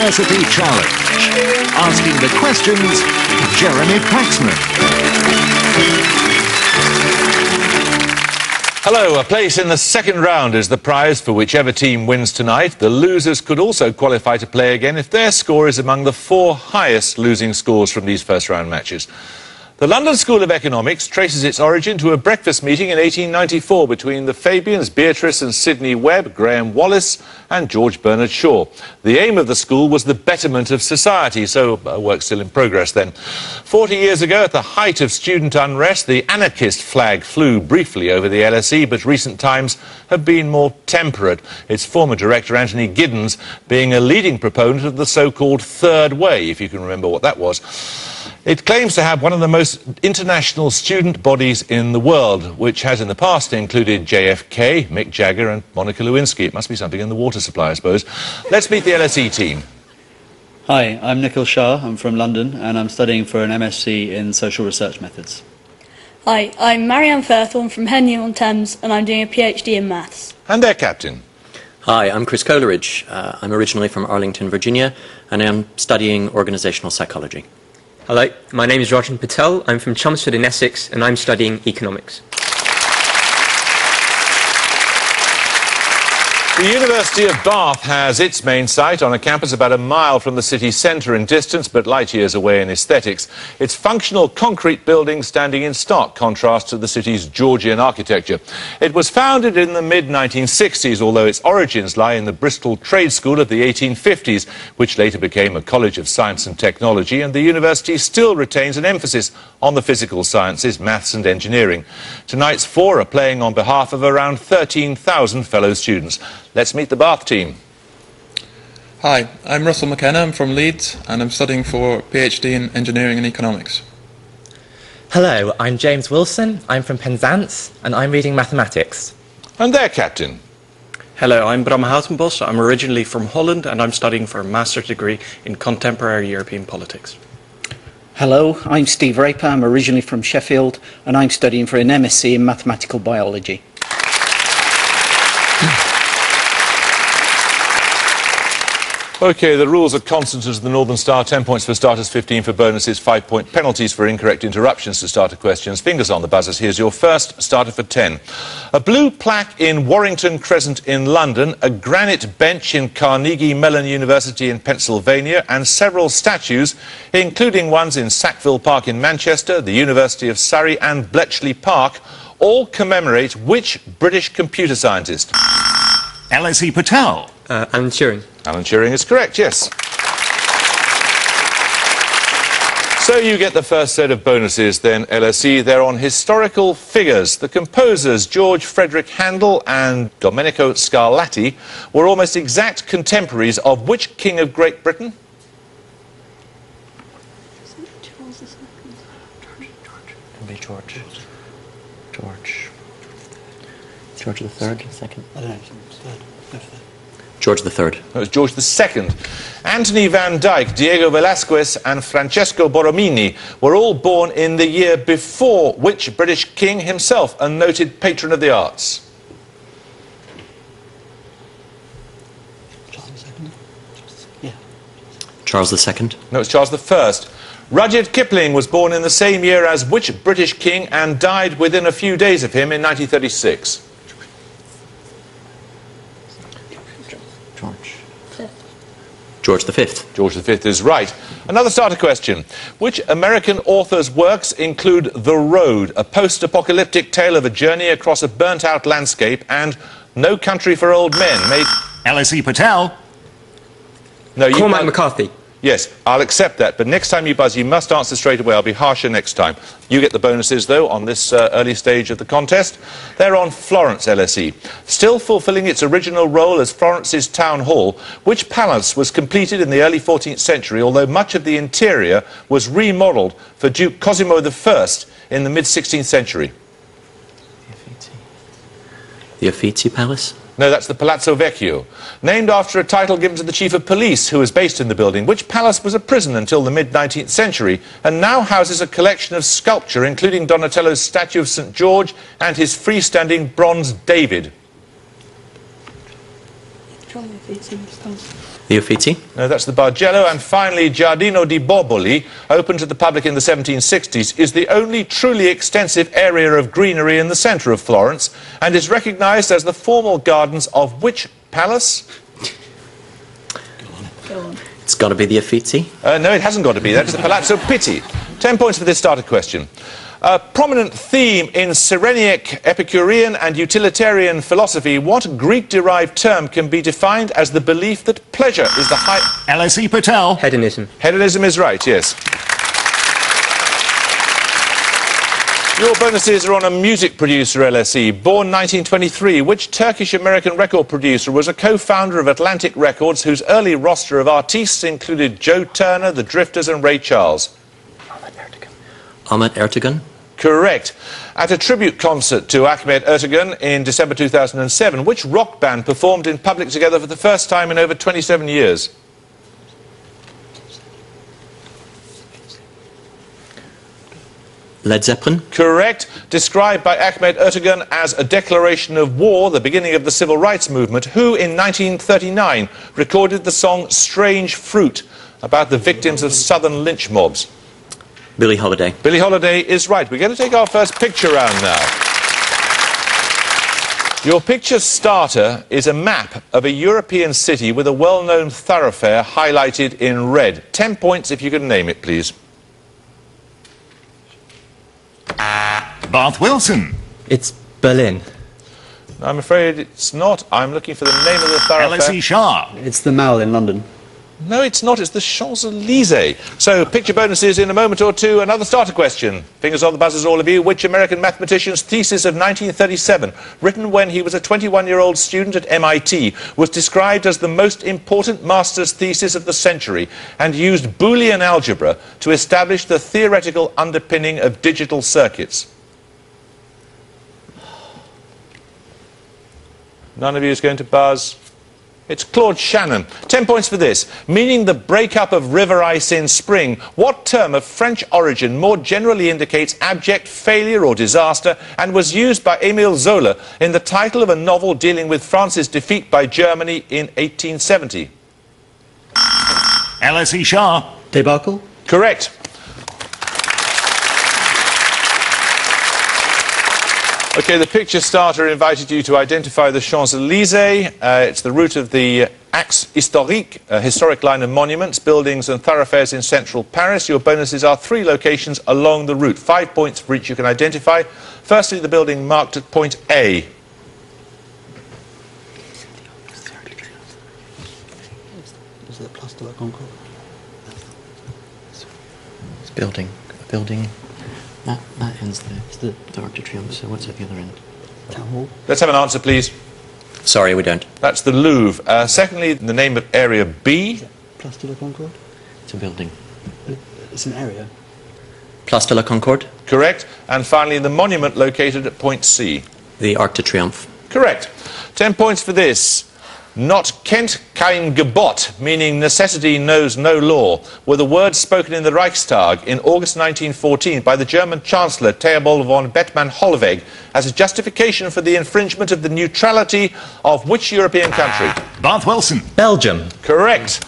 University Challenge. Asking the questions, Jeremy Paxman. Hello, a place in the second round is the prize for whichever team wins tonight. The losers could also qualify to play again if their score is among the 4 highest losing scores from these first-round matches. The London School of Economics traces its origin to a breakfast meeting in 1894 between the Fabians, Beatrice and Sidney Webb, Graham Wallis and George Bernard Shaw. The aim of the school was the betterment of society, so work still in progress then. 40 years ago, at the height of student unrest, the anarchist flag flew briefly over the LSE, but recent times have been more temperate. Its former director, Anthony Giddens, being a leading proponent of the so-called Third Way, if you can remember what that was. It claims to have one of the most international student bodies in the world, which has in the past included JFK, Mick Jagger and Monica Lewinsky. It must be something in the water supply, I suppose. Let's meet the LSE team. Hi, I'm Nikhil Shah. I'm from London and I'm studying for an MSc in Social Research Methods. Hi, I'm Marianne Firthorn from Henley-on-Thames and I'm doing a PhD in Maths. And their captain. Hi, I'm Chris Coleridge. I'm originally from Arlington, Virginia, and I'm studying organisational psychology. Hello, my name is Rajan Patel. I'm from Chelmsford in Essex and I'm studying economics. The University of Bath has its main site on a campus about a mile from the city centre in distance, but light years away in aesthetics. Its functional concrete building standing in stark contrast to the city's Georgian architecture. It was founded in the mid-1960s, although its origins lie in the Bristol Trade School of the 1850s, which later became a College of Science and Technology, and the university still retains an emphasis on the physical sciences, maths and engineering. Tonight's 4 are playing on behalf of around 13,000 fellow students. Let's meet the Bath team. Hi, I'm Russell McKenna. I'm from Leeds and I'm studying for a PhD in Engineering and Economics. Hello, I'm James Wilson. I'm from Penzance and I'm reading Mathematics. And their captain. Hello, I'm Bram Houtenbos. I'm originally from Holland and I'm studying for a master's degree in Contemporary European Politics. Hello, I'm Steve Raper. I'm originally from Sheffield and I'm studying for an MSc in Mathematical Biology. OK, the rules are constant as the Northern Star. 10 points for starters, 15 for bonuses, 5-point penalties for incorrect interruptions to starter questions. Fingers on the buzzers. Here's your first starter for 10. A blue plaque in Warrington Crescent in London, a granite bench in Carnegie Mellon University in Pennsylvania, and several statues, including ones in Sackville Park in Manchester, the University of Surrey and Bletchley Park, all commemorate which British computer scientist? LSE Patel. Alan Turing. Alan Turing is correct, yes. So you get the first set of bonuses then, LSE. They're on historical figures. The composers George Frederick Handel and Domenico Scarlatti were almost exact contemporaries of which king of Great Britain? George the Third, second. I don't know, third. George the Third. That was George II. Anthony van Dyck, Diego Velázquez and Francesco Borromini were all born in the year before which British king himself, a noted patron of the arts? Charles II? Yeah. Charles II. No, it's Charles I. Rudyard Kipling was born in the same year as which British king and died within a few days of him in 1936? George V. George V is right. Another starter question. Which American author's works include The Road, a post-apocalyptic tale of a journey across a burnt-out landscape, and No Country for Old Men, made... LSE Patel. No, you... Cormac McCarthy. Yes, I'll accept that, but next time you buzz, you must answer straight away. I'll be harsher next time. You get the bonuses, though, on this early stage of the contest. They're on Florence, LSE. Still fulfilling its original role as Florence's town hall, which palace was completed in the early 14th century, although much of the interior was remodelled for Duke Cosimo I in the mid-16th century? The Uffizi Palace? No, that's the Palazzo Vecchio. Named after a title given to the chief of police who was based in the building, which palace was a prison until the mid-19th century and now houses a collection of sculpture, including Donatello's statue of St. George and his freestanding bronze David. The Uffizi. No, that's the Bargello. And finally, Giardino di Boboli, opened to the public in the 1760s, is the only truly extensive area of greenery in the centre of Florence and is recognised as the formal gardens of which palace? Go on. It's got to be the Uffizi. No, it hasn't got to be. That's the Palazzo Pitti. 10 points for this starter question. A prominent theme in Cyrenaic, Epicurean and utilitarian philosophy, what Greek-derived term can be defined as the belief that pleasure is the high... LSE Patel. Hedonism. Hedonism is right, yes. Your bonuses are on a music producer, LSE. Born 1923, which Turkish-American record producer was a co-founder of Atlantic Records, whose early roster of artists included Joe Turner, the Drifters and Ray Charles? Ahmet Ertegun. Correct. At a tribute concert to Ahmet Ertegun in December 2007, which rock band performed in public together for the first time in over 27 years? Led Zeppelin. Correct. Described by Ahmet Ertegun as a declaration of war, the beginning of the civil rights movement, who in 1939 recorded the song Strange Fruit about the victims of southern lynch mobs? Billie Holiday. Billie Holiday is right. We're going to take our first picture round now. Your picture starter is a map of a European city with a well-known thoroughfare highlighted in red. 10 points if you can name it, please. Bath Wilson. It's Berlin. I'm afraid it's not. I'm looking for the name of the thoroughfare. LSE Shah. It's the Mall in London. No, it's not. It's the Champs-Élysées. So, picture bonuses in a moment or two. Another starter question. Fingers on the buzzers, all of you. Which American mathematician's thesis of 1937, written when he was a 21-year-old student at MIT, was described as the most important master's thesis of the century and used Boolean algebra to establish the theoretical underpinning of digital circuits? None of you is going to buzz. It's Claude Shannon. 10 points for this. Meaning the breakup of river ice in spring, what term of French origin more generally indicates abject failure or disaster and was used by Émile Zola in the title of a novel dealing with France's defeat by Germany in 1870? LSE Shah. Debacle? Correct. OK, the picture starter invited you to identify the Champs-Élysées. It's the route of the Axe Historique, a historic line of monuments, buildings and thoroughfares in central Paris. Your bonuses are 3 locations along the route. 5 points for each you can identify. Firstly, the building marked at point A. Is it Place de la Concorde? It's building. A building. That ends there. It's the Arc de Triomphe, so what's at the other end? Town Hall? Let's have an answer, please. Sorry, we don't. That's the Louvre. Secondly, the name of area B. Place de la Concorde? It's a building. It's an area. Place de la Concorde. Correct. And finally, the monument located at point C. The Arc de Triomphe. Correct. 10 points for this. Not Kent kein Gebot, meaning necessity knows no law, were the words spoken in the Reichstag in August 1914 by the German Chancellor Theobald von Bethmann-Hollweg as a justification for the infringement of the neutrality of which European country? Bath Wilson. Belgium. Correct.